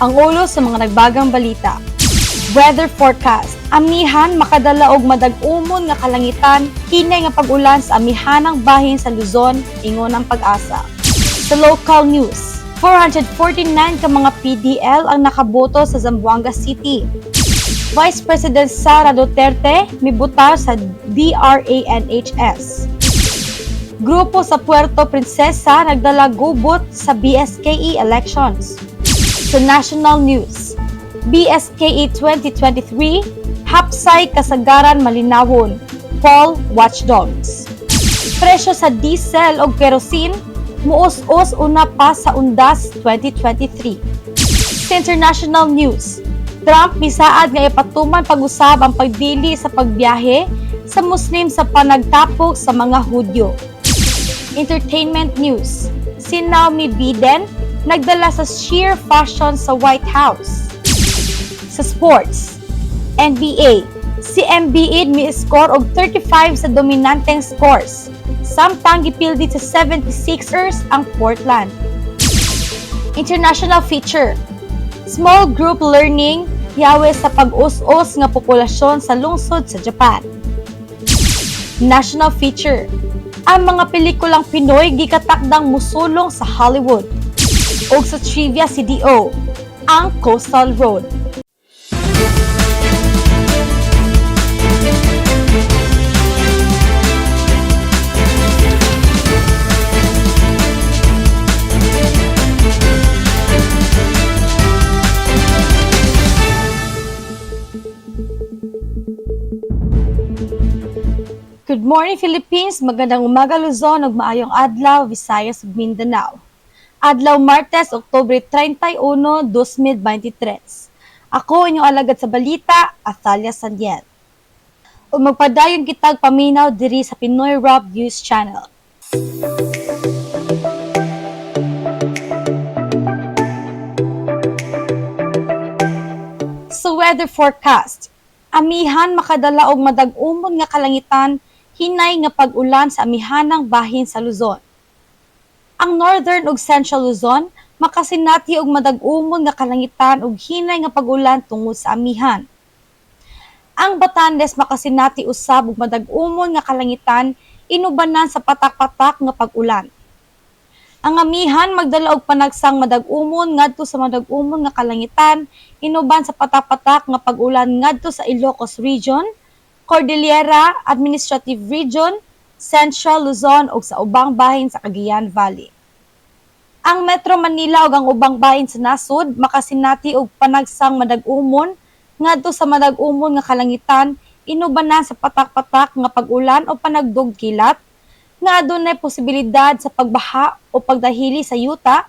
Ang ulo sa mga nagbagang balita. Weather forecast. Amihan makadala og madag-umon nga kalangitan, hinay nga pag-ulan sa amihanang bahin sa Luzon, ingon ang Pag-asa. Sa local news, 449 ka mga PDL ang nakaboto sa Zamboanga City. Vice President Sara Duterte mibutar sa DRANHS. Grupo sa Puerto Princesa nagdala gubot sa BSKE elections. Sa national news, BSKE 2023, hapsay kasagaran malinawon, Paul Watchdogs. Presyo sa diesel o kerosene, muos-os una pa sa undas 2023. Sa international news, Trump misaad nga ipatuman pag-usab ang pagdili sa pagbiyahe sa Muslim sa panagtapok sa mga Hudyo. Entertainment news, si Naomi Biden nagdala sa sheer fashion sa White House. Sa sports, NBA, si Embiid mi-score og 35 sa dominanteng scores, samtang gipildi sa 76ers ang Portland. International feature, small group learning yawe sa pag-us-us nga populasyon sa lungsod sa Japan. National feature, ang mga pelikulang Pinoy gikatakdang musulong sa Hollywood. Ug sa trivia CDO, ang Coastal Road. Good morning Philippines, magandang umaga Luzon ug maayong adlaw Visayas ug Mindanao. Adlaw Martes, Oktubre 31, 2023. Ako inyong alagad sa balita, Athalia Sandiel. O magpadayon kitag paminaw diri sa Pinoy Rob News Channel. Sa weather forecast, amihan makadala og madag-umon nga kalangitan, hinay nga pag-ulan sa amihanang bahin sa Luzon. Ang Northern ug Central Luzon makasinati og madag-umon nga kalangitan ug hinay nga pag-ulan tungod sa amihan. Ang Batanes makasinati usab og madag-umon nga kalangitan inubanan sa patak-patak nga pag-ulan. Ang amihan magdala og panagsang madag-umon ngadto sa madag-umon nga kalangitan inuban sa patak-patak nga pag-ulan ngadto sa Ilocos Region, Cordillera Administrative Region, Central Luzon ug sa ubang bahin sa Cagayan Valley. Ang Metro Manila ug ang ubang bahin sa nasud makasinati og panagsang madag-umon ngadto sa madag-umon nga kalangitan inubanan sa patak-patak nga pag-ulan o panagdugkilat nga adunay posibilidad sa pagbaha o pagdahili sa yuta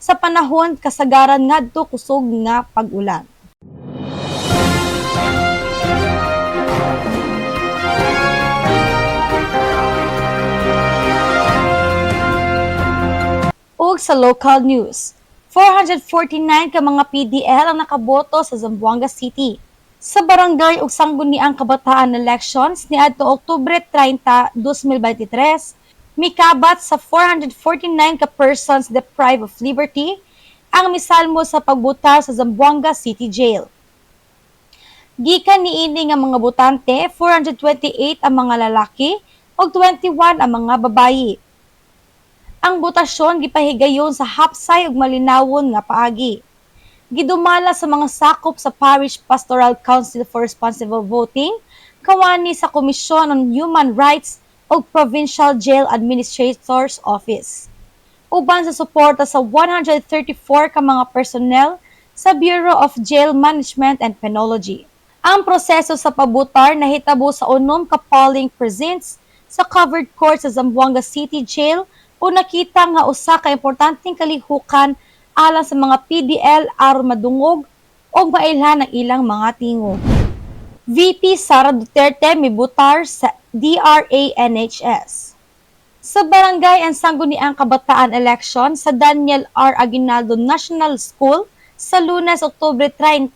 sa panahon kasagaran ngadto kusog nga pag-ulan. Ug sa local news, 449 ka mga PDL ang nakaboto sa Zamboanga City. Sa barangay ug sangguniang kabataan elections niadto Oktubre 30, 2023, mikabat sa 449 ka persons deprived of liberty ang misalmo sa pagbutar sa Zamboanga City Jail. Gikan niini nga mga botante, 428 ang mga lalaki ug 21 ang mga babayi. Ang botasyon gipahigayon sa hapsay ug malinawon nga paagi. Gidumala sa mga sakop sa Parish Pastoral Council for Responsible Voting, kawani sa Komisyon on Human Rights ug Provincial Jail Administrator's Office. Uban sa suporta sa 134 ka mga personnel sa Bureau of Jail Management and Penology. Ang proseso sa pabutar nahitabo sa 6 ka polling precincts sa covered court sa Zamboanga City Jail o nakita nga usa ka importanteng kalihukan alang sa mga PDL aron madungog o mailhan ang ilang mga tingog. VP Sara Duterte mibutar sa DRANHS. Sa barangay ang sangguniang kabataan election sa Daniel R. Aguinaldo National School sa Lunes, Oktubre 30,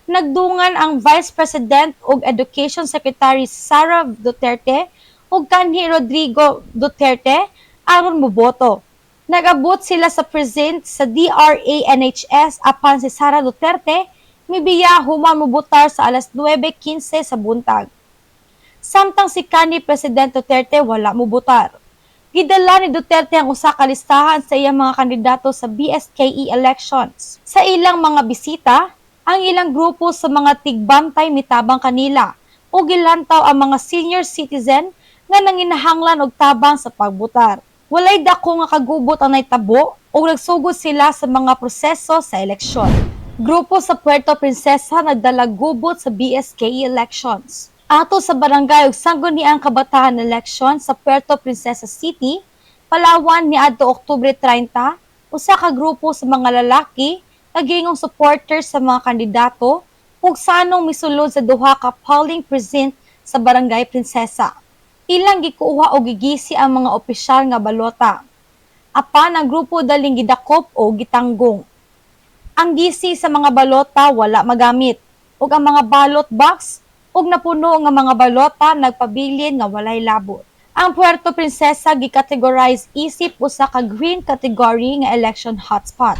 nagdungan ang Vice President ug Education Secretary Sara Duterte ug kanhi Rodrigo Duterte aron moboto. Nag-abot sila sa present sa DRA-NHS apan si Sara Duterte mibiya human mobutar sa alas 9:15 sa buntag. Samtang si kanhi President Duterte wala mobutar. Gidala ni Duterte ang usa ka listahan sa iyang mga kandidato sa BSKE elections. Sa ilang mga bisita, ang ilang grupo sa mga tigbantay mitabang kanila o gilantaw ang mga senior citizen nga nanginahanglan og tabang sa pagbutar. Walay dako nga kagubot ang naitabo o nagsugod sila sa mga proseso sa eleksyon. Grupo sa Puerto Princesa nagdala gubot sa BSKE elections. Ato sa barangay ug sangguniang kabataan election sa Puerto Princesa City, Palawan niadto Oktubre 30, usa ka grupo sa mga lalaki nagingong supporters sa mga kandidato ug sanong misulod sa duha ka polling precinct sa Barangay Princesa. Ilang gikuha o gigisi ang mga opisyal nga balota. Apan ang grupo daling gidakop o gitanggong. Ang gisi sa mga balota wala magamit ug ang mga ballot box ug napuno nga mga balota nagpabilin nga walay labot. Ang Puerto Princesa gi-categorize isip usa ka green category nga election hotspot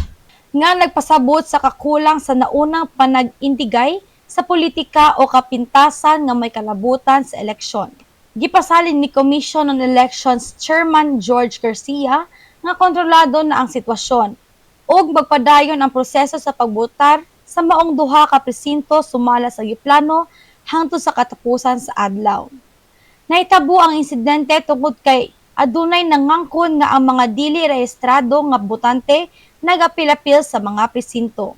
nga nagpasabot sa kakulang sa naunang panag-indigay sa politika o kapintasan nga may kalabutan sa eleksyon. Gipasalin ni Commission on Elections Chairman George Garcia nga kontrolado na ang sitwasyon ug magpadayon ang proseso sa pagbotar sa maong duha ka presinto sumala sa giplano hangtod sa katapusan sa adlaw. Nahitabo ang insidente tungod kay adunay nangangkon nga ang mga dili rehistrado nga botante nagapil-apil sa mga presinto.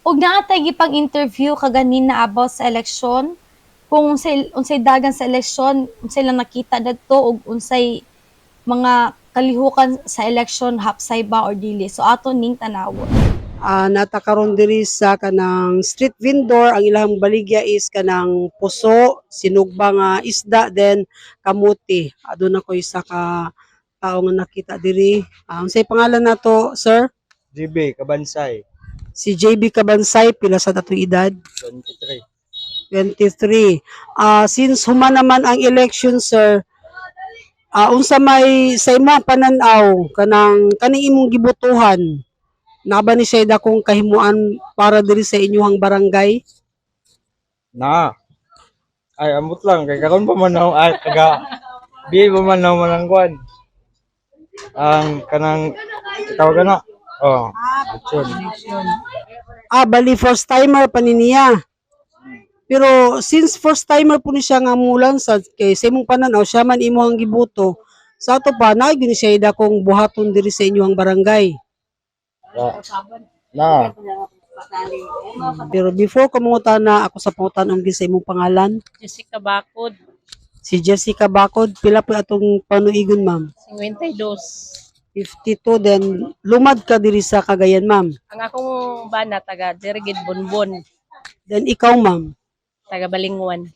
Ug naatay gipang interview kaganina about sa eleksyon, kung unsay dagan sa eleksyon, unsay lang nakita dadto ug unsay mga kalihukan sa eleksyon hapsay ba or dili. So ato ning tanawon. Natakaron diri sa kanang street vendor, ang ilang baligya is kanang puso, sinugba nga isda, then kamuti. Adun ako isa ka tao nga nakita diri. Unsay pangalan nato, sir? GB Kabansay, Si JB Kabansay, pila sa dato edad? 23. 23. Since human naman ang election, sir, unsa may sa imo pananaw kanang kaning imong gibutuhan? Naba ni siya dakong kahimuan para diri sa inyong barangay? Na. Ay, amot lang. Kay karon pa man ako, ay, taga, di pa man ako manangkuan. Ang kanang, tawag na. Oh, yun. Bali first timer pa ni niya. Pero since first timer po ni siya nga mulan sa kay sa imong pananaw siya man imong gibuto, sa ato pa na gyud siya dakong buhaton diri sa inyong barangay. Na. Pero before ko mangutana ako sa pangutan sa imong pangalan, Jessica Bacod, si Jessica Bacod, pila po atong panuigon, ma'am? 52. 52, then lumad ka diri sa Cagayan, ma'am. Ang akong bana taga Dirigid Bonbon, Then ikaw, ma'am. taga Balingwan.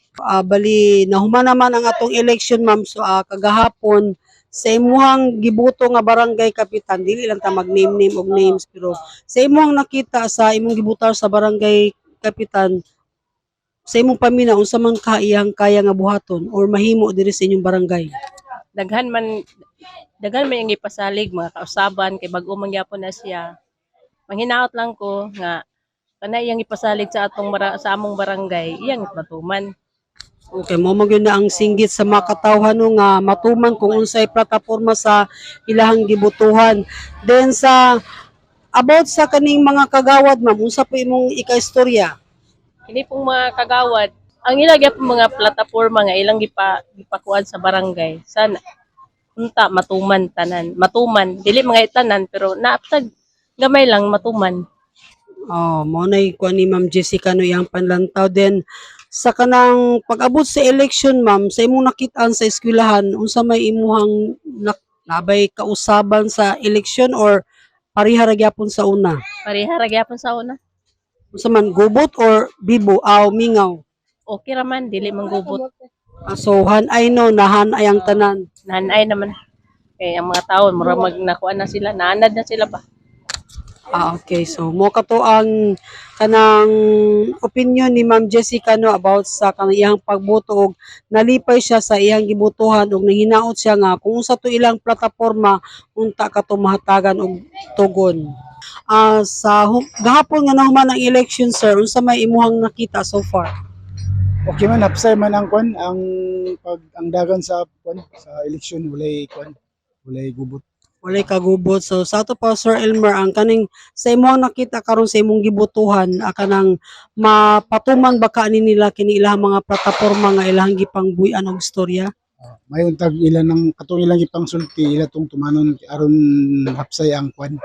Bali nahuman naman ang atong election, ma'am. So kagahapon sa imuhang gibuto nga barangay kapitan, dili lang ta mag-name og names, pero sa imuhang nakita sa imong gibutar sa barangay kapitan, sa imong pamina unsa man kaiyang kaya nga buhaton or mahimo diri sa inyong barangay? Daghan man yung ipasalig mga kausaban kay bag-o man gyapon na siya. Manghinaot lang ko nga kanay yang ipasalig sa sa among barangay, iyang matuman. Okay, mo magyud na ang singgit sa mga katawhan no nga matuman kung unsay plataporma sa ilahang gibutuhan. Then sa about sa kaning mga kagawad, ma'am, unsa po imong ikaistorya? Kini pong mga kagawad, ang ilang gyapon mga plataporma nga ilang gipakuan sa barangay. Sana unta matuman tanan. Matuman, dili mga itanan pero naaptag gamay lang matuman. Mo nay kuan ni Ma'am Jessica no iyang panlantaw. Then sa kanang pag-abot sa election, ma'am, sa imong nakitaan sa eskwelahan, unsa may imuhang nabay kausaban sa election or pareha ra gyapon sa una? Pareha ra gyapon sa una. Unsa man, gubot or bibo aw mingaw? Okay raman, dili manggubot. So hanay no, nahanay ang tanan. Nanay naman. Kaya ang mga tao, mura magnakuan na sila, naanad na sila ba? Okay. So, mo kato ang kanang opinion ni Ma'am Jessica no about sa kanang iyang pagboto og nalipay siya sa iyang gibotohan og nanghinaot siya nga kung sa to ilang plataporma unta kato mahatagan og tugon. Gahapon nga nahuman ang election sir, unsa may imuhang nakita so far? Okay man, hapsay man ang kwan, ang dagan sa kwan, sa eleksyon, walay gubot. Walay kagubot. So sa ato pa Sir Elmer ang kaning sa imong nakita karon sa imong gibutuhan kanang mapatumang baka ni nila kini ilang mga plataporma nga ilang gipangbuy-an og istorya. Mayon tag ilan ng katong ilang ipang sulti, ila tong tumanon aron hapsay ang kwan,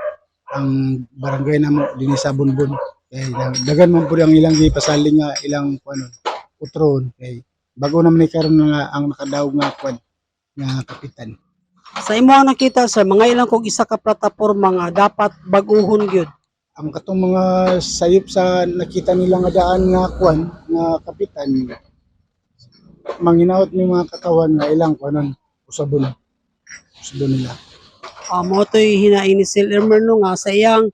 ang barangay namo dinhi sa Bunbun. Kay dagan man pud ang ilang gipasaling nga ilang kwan utron kay bago naman ni karon nga ang nakadaog nga kwan nga kapitan. Sa imong nakita sir, mga ilang kog isa ka plataporma nga dapat bag-uhon gyud. Ang katong mga sayop sa nakita nila nga daan nga kwan nga kapitan, manginaot ni mga katawan nga ilang kuanon usabon nila. Mo to'y hinain ni Sir Elmer no nga sa iyang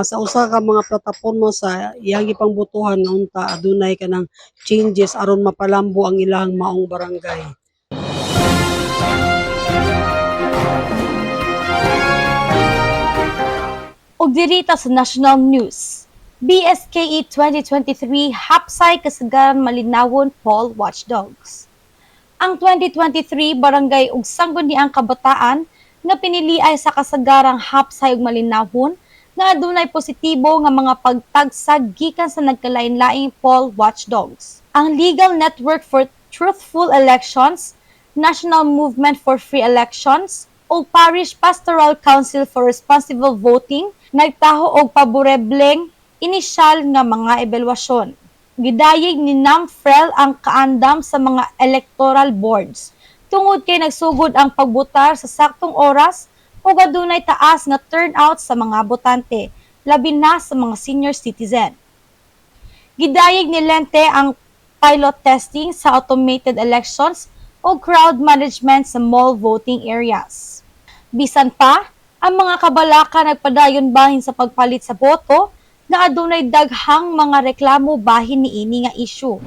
sa usa ka mga plataporma sa iyang gipangbutuhan nga unta adunay kanang changes aron mapalambo ang ilang maong barangay. Og dirita sa national news, BSKE 2023 hapsay kasagaran malinawon poll watchdogs. Ang 2023 barangay ug sangguniang kabataan nga pinili ay sa kasagarang hapsay ug malinawon nga adunay positibo nga mga pagtagsag gikan sa nagkalain-laing poll watchdogs. Ang Legal Network for Truthful Elections, National Movement for Free Elections, o Parish Pastoral Council for Responsible Voting nagtaho og paborebleng inisyal nga mga ebalwasyon. Gidayeg ni NAMFREL ang kaandam sa mga electoral boards tungod kay nagsugod ang pagbotar sa saktong oras ug adunay taas nga turnout sa mga botante, labi na sa mga senior citizen. Gidayeg ni Lente ang pilot testing sa automated elections o crowd management sa mall voting areas. Bisan pa, ang mga kabalaka nagpadayon bahin sa pagpalit sa boto na adunay daghang mga reklamo bahin niini nga issue.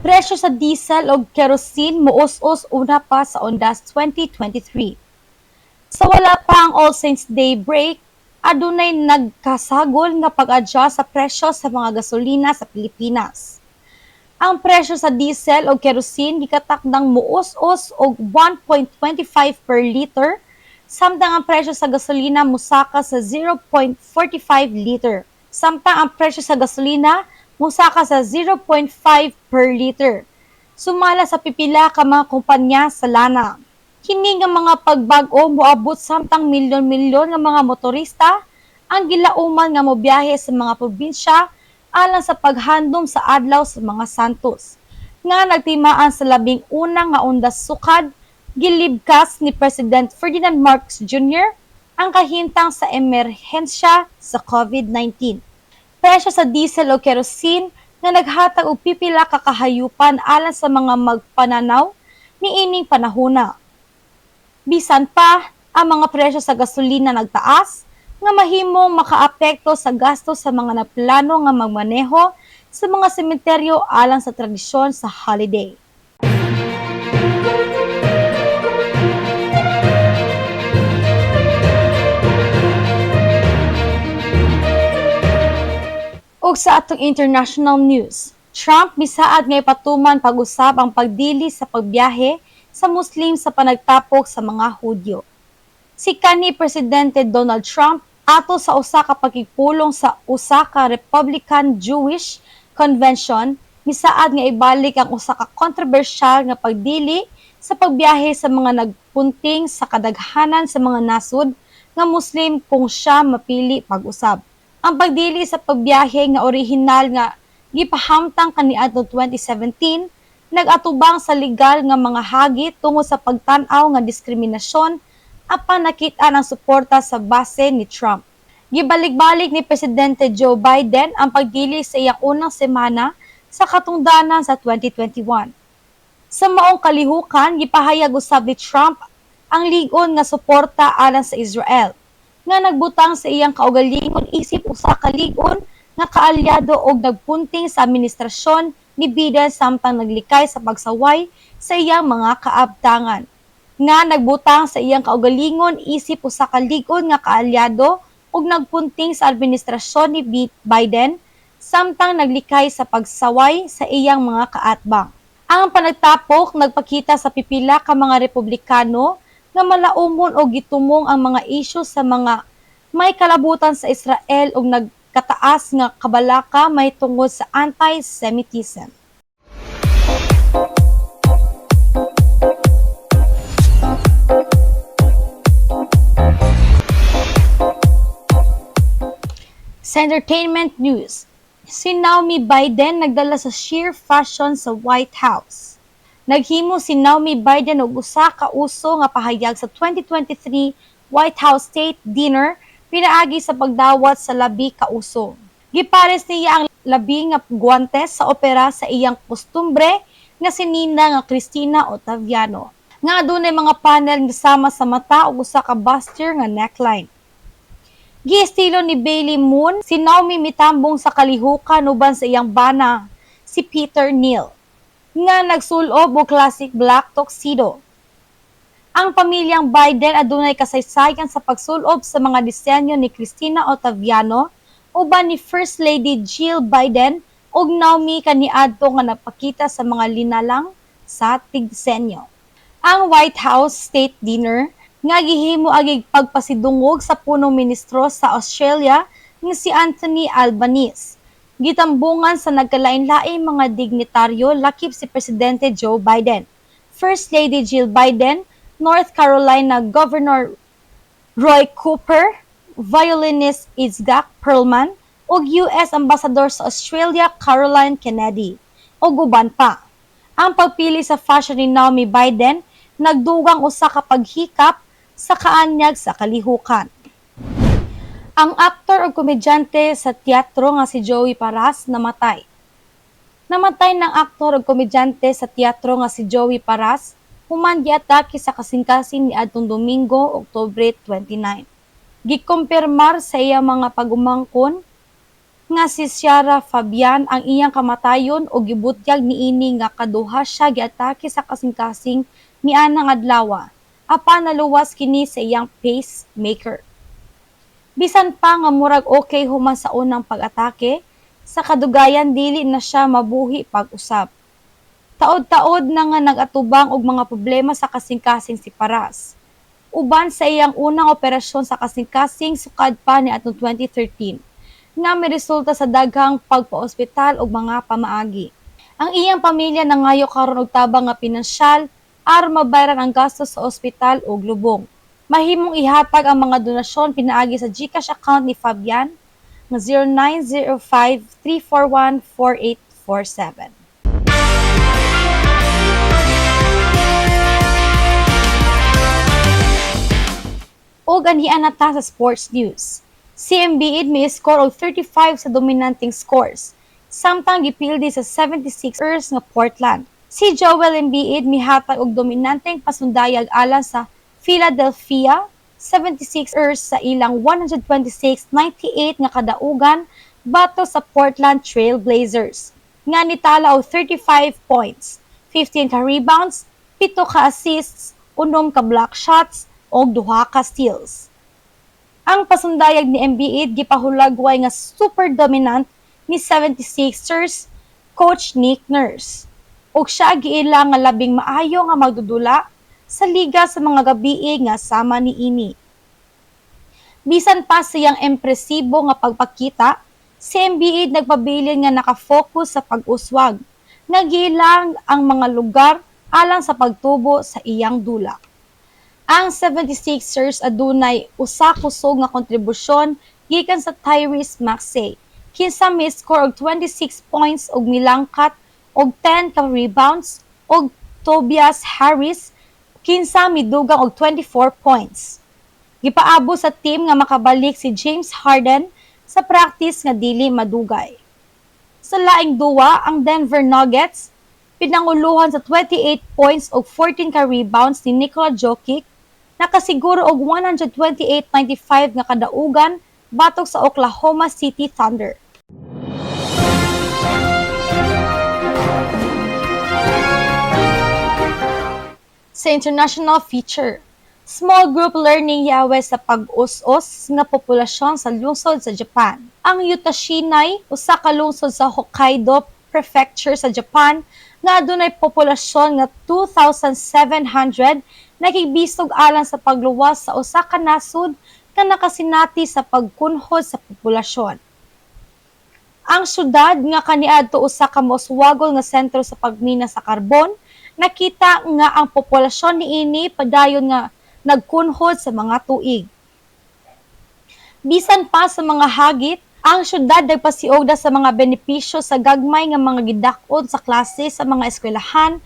Presyo sa diesel o kerosene muos-os una pa sa Ondas 2023. Sa wala pa ang All Saints Day break, adunay nagkasagol nga pag-adjust sa presyo sa mga gasolina sa Pilipinas. Ang presyo sa diesel o kerosene gikatakdang muos-os og 1.25 per liter, samtang ang presyo sa gasolina musaka sa 0.45 liter. Samtang ang presyo sa gasolina musaka sa 0.5 per liter. Sumala sa pipila ka mga kumpanya sa lana. Kini nga mga pagbag-o moabot samtang milyon-milyon nga mga motorista ang gilauman nga mobiyahe sa mga probinsya alang sa paghandom sa adlaw sa mga santos. Nga nagtimaan sa 11 nga undas sukad, gilibkas ni President Ferdinand Marcos Jr. ang kahintang sa emerhensya sa COVID-19. Presyo sa diesel o kerosene nga naghatag og pipila ka kahayupan alang sa mga magpananaw niining panahona. Bisan pa, ang mga presyo sa gasolina nagtaas nga mahimong makaapekto sa gasto sa mga naplano nga magmaneho sa mga sementeryo alang sa tradisyon sa holiday. Ug sa atong international news, Trump misaad nga ipatuman pag-usab ang pagdili sa pagbiyahe sa Muslim sa panagtapok sa mga Hudyo. Si kanhi Presidente Donald Trump ato sa usa ka pagpulong sa usa ka Republican Jewish Convention, misaad nga ibalik ang usa ka kontrobersyal nga pagdili sa pagbiyahe sa mga nagpunting sa kadaghanan sa mga nasud nga Muslim kung siya mapili pag-usab. Ang pagdili sa pagbiyahe nga orihinal nga gipahamtang kaniadto 2017 nagatubang sa legal nga mga hagit tungod sa pagtan-aw nga diskriminasyon apan nakit-an ang suporta sa base ni Trump. Gibalik-balik ni Presidente Joe Biden ang pagdili sa iyang unang semana sa katungdanan sa 2021. Sa maong kalihukan, gipahayag usab ni Trump ang ligon nga suporta alang sa Israel nga nagbutang sa iyang kaugalingon isip usa ka lig-on nga kaalyado og nagpunting sa administrasyon ni Biden samtang naglikay sa pagsaway sa iyang mga kaabtangan. Nga nagbutang sa iyang kaugalingon isip usa ka lig-on nga kaalyado ug nagpunting sa administrasyon ni Biden samtang naglikay sa pagsaway sa iyang mga kaatbang. Ang panagtapok nagpakita sa pipila ka mga Republikano nga malaumon o gitumong ang mga isyu sa mga may kalabutan sa Israel ug nagkataas nga kabalaka may tungod sa anti-Semitism. Sa entertainment news, si Naomi Biden nagdala sa sheer fashion sa White House. Naghimo si Naomi Biden og usa ka uso nga pahayag sa 2023 White House State Dinner pinaagi sa pagdawat sa labi ka uso. Gipares niya ang labi nga guwantes sa opera sa iyang kostumbre nga si Nina nga Cristina Ottaviano. Nga adunay mga panel nga sama sa mata ug usa ka bustier nga neckline. Giestilo ni Bailey Moon, si Naomi mitambong sa kalihukan uban sa iyang bana, si Peter Neal, nga nagsulob og classic black tuxedo. Ang pamilyang Biden adunay kasaysayan sa pagsulob sa mga disenyo ni Cristina Ottaviano uban ni First Lady Jill Biden ug Naomi kaniadto nga nagpakita sa mga linalang sa tigdisenyo. Ang White House State Dinner nga gihimo agig pagpasidungog sa punong ministro sa Australia nga si Anthony Albanese. Gitambungan sa nagkalain-laing mga dignitaryo lakip si Presidente Joe Biden, First Lady Jill Biden, North Carolina Governor Roy Cooper, violinist Itzhak Perlman, ug US Ambassador sa Australia Caroline Kennedy, ug uban pa. Ang pagpili sa fashion ni Naomi Biden nagdugang usa ka paghikap sa kaanyag sa kalihukan. Ang aktor ug komedyante sa teatro nga si Joey Paras namatay. Namatay ng aktor ug komedyante sa teatro nga si Joey Paras human giatake sa kasing-kasing niadtong Domingo, Oktubre 29. Gikumpirmar sa iyang mga pagumangkon nga si Ciara Fabian ang iyang kamatayon ug gibutyag niini nga kaduha siya giatake sa kasing-kasing nianang adlaw apan naluwas kini sa iyang pacemaker. Bisan pa nga murag okay human sa unang pag-atake, sa kadugayan dili na siya mabuhi pag-usab. Taod-taod na nga nag-atubang og mga problema sa kasing-kasing si Paras. Uban sa iyang unang operasyon sa kasing-kasing sukad pa ni atong 2013, nga may resulta sa daghang pagpa-ospital og mga pamaagi. Ang iyang pamilya nangayo karon og tabang nga pinansyal aron mabayaran ang gastos sa ospital o lubong. Mahimong ihatag ang mga donasyon pinaagi sa GCash account ni Fabian nga 0905-341-4847. O ganian na ta sa sports news. Si Embiid may score og 35 sa dominanting scores, samtang gipildi sa 76ers nga Portland. Si Joel Embiid mihatag og dominanteng pasundayag alang sa Philadelphia 76ers sa ilang 126-98 nga kadaugan bato sa Portland Trail Blazers. Nga nitala og 35 points, 15 ka rebounds, 7 ka assists, 6 ka block shots og 2 ka steals. Ang pasundayag ni Embiid gipahulagway nga super dominant ni 76ers coach Nick Nurse. Ug siya giila nga labing maayo nga magdudula sa liga sa mga gabii nga sama niini. Bisan pa siyang impresibo nga pagpakita, si Embiid nagpabilin nga nakafocus sa pag-uswag, nga giilang ang mga lugar alang sa pagtubo sa iyang dula. Ang 76ers adunay usa kusog nga kontribusyon gikan sa Tyrese Maxey, kinsa may score og 26 points ug milangkat og 10 ka rebounds og Tobias Harris kinsa midugang og 24 points. Gipaabo sa team nga makabalik si James Harden sa practice nga dili madugay. Sa laing duwa, ang Denver Nuggets pinanguluhan sa 28 points og 14 ka rebounds ni Nikola Jokic nakasiguro og 128.95 nga kadaugan batok sa Oklahoma City Thunder. Sa international feature, small group learning yawe sa pag-us-us nga populasyon sa lungsod sa Japan. Ang Yutashinai, usa ka lungsod sa Hokkaido Prefecture sa Japan, nga adunay populasyon nga 2,700 nakigbisog alang sa pagluwas sa usa ka nasud nga nakasinati sa pagkunhod sa populasyon. Ang syudad nga kaniadto usa ka moswagol nga sentro sa pagmina sa karbon, nakita nga ang populasyon niini padayon nga nagkunhod sa mga tuig. Bisan pa sa mga hagit, ang syudad nagpasiugda sa mga benepisyo sa gagmay nga mga gidakod sa klase sa mga eskwelahan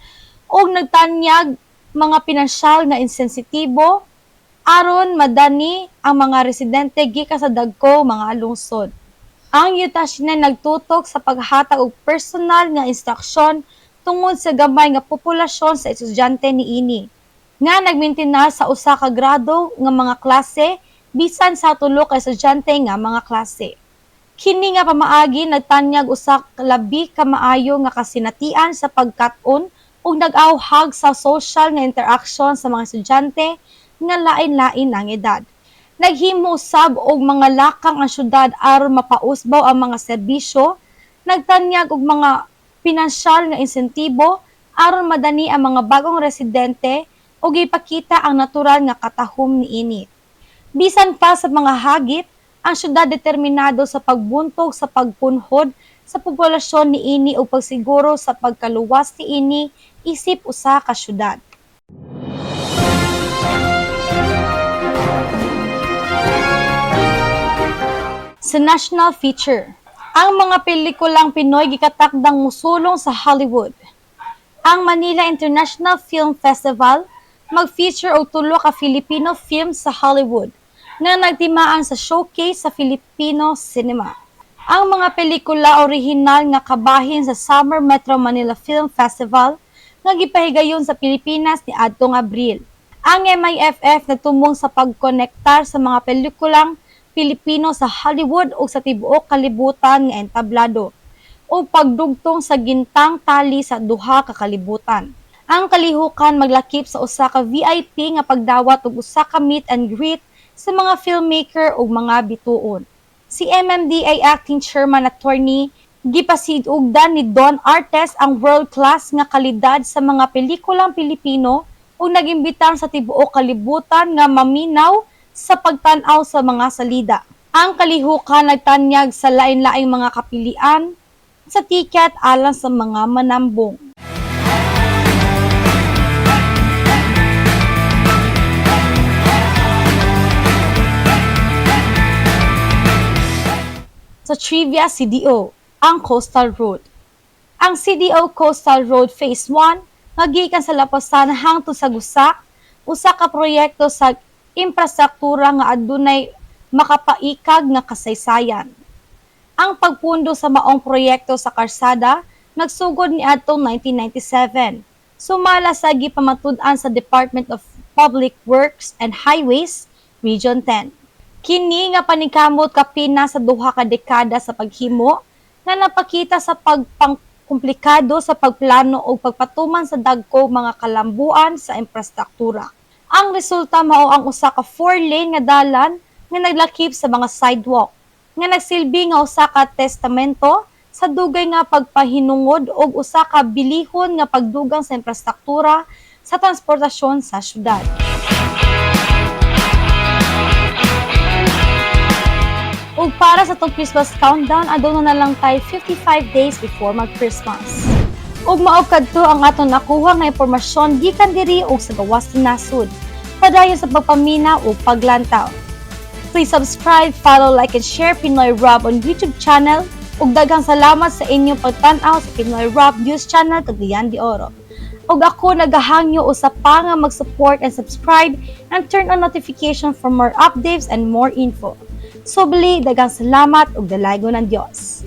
o nagtanyag mga pinansyal nga insensitibo aron madani ang mga residente gikan sa dagko mga lungsod. Ang Yutashinai nagtutok sa paghatag og personal nga instruksyon tungod sa gamay nga populasyon sa estudyante niini, nga nagmintina sa usa ka grado nga mga klase bisan sa tulo ka estudyante nga mga klase. Kini nga pamaagi nagtanyag usa ka labi ka maayo nga kasinatian sa pagkat-on ug nag-awhag sa social nga interaction sa mga estudyante nga lain-lain ang edad. Naghimo usab og mga lakang ang syudad aron mapausbaw ang mga serbisyo, nagtanyag og mga pinansyal nga insentibo aron madani ang mga bagong residente ug ipakita ang natural nga katahom niini. Bisan pa sa mga hagit, ang syudad determinado sa pagbuntog sa pagpunhod sa populasyon niini ug pagsiguro sa pagkaluwas niini isip usa ka syudad. Sa national feature, ang mga pelikulang Pinoy gikatakdang musulong sa Hollywood. Ang Manila International Film Festival mag-feature og tulo ka Filipino films sa Hollywood nga nagtimaan sa showcase sa Filipino cinema. Ang mga pelikula orihinal nga kabahin sa Summer Metro Manila Film Festival nga gipahigayon sa Pilipinas ni adtong Abril. Ang MIFF nagtumong sa pagkonektar sa mga pelikulang Pilipino sa Hollywood o sa tibuok kalibutan nga entablado o pagdugtong sa gintang tali sa duha ka kalibutan. Ang kalihukan maglakip sa usa ka VIP nga pagdawat og usa ka meet and greet sa mga filmmaker o mga bituon. Si MMDA Acting Chairman Attorney gipasidugdan ni Don Artes ang world-class nga kalidad sa mga pelikulang Pilipino o nag-imbitang sa tibuok kalibutan nga maminaw sa pagtan-aw sa mga salida. Ang kalihukan nagtanyag sa lain-laing mga kapilian sa tiket alang sa mga manambong. Sa Trivia CDO, ang Coastal Road. Ang CDO Coastal Road Phase 1 magikan sa Lapasan hangtod sa Gusak, usa ka proyekto sa infrastruktura nga adunay makapaikag nga kasaysayan. Ang pagpundo sa maong proyekto sa karsada nagsugod ni adtong 1997. Sumala sa gipamatud-an sa Department of Public Works and Highways, Region 10. Kini nga paningkamot kapina sa duha ka dekada sa paghimo nga napakita sa pagpangkomplikado sa pagplano o pagpatuman sa dagko mga kalambuan sa infrastruktura. Ang resulta mao ang usa ka 4-lane nga dalan nga naglakip sa mga sidewalk nga nagsilbi nga usa ka testamento sa dugay nga pagpahinungod og usa ka bilihon nga pagdugang sa infrastruktura sa transportasyon sa syudad. Ug para sa tong Christmas countdown, aduna na lang tay 55 days before mag-Christmas. Ug mao kadto ang aton nakuha nga impormasyon gikan diri ug sa gawas sa nasud. Padayon sa pagpamina ug paglantaw. Please subscribe, follow, like, and share Pinoy Rob on YouTube channel. Ug daghang salamat sa inyong pagtan-aw sa Pinoy Rob News Channel Cagayan de Oro. Ug ako nagahangyo usa pa nga mag-support and subscribe and turn on notification for more updates and more info. Subli, daghang salamat ug dalaygon ng Dios.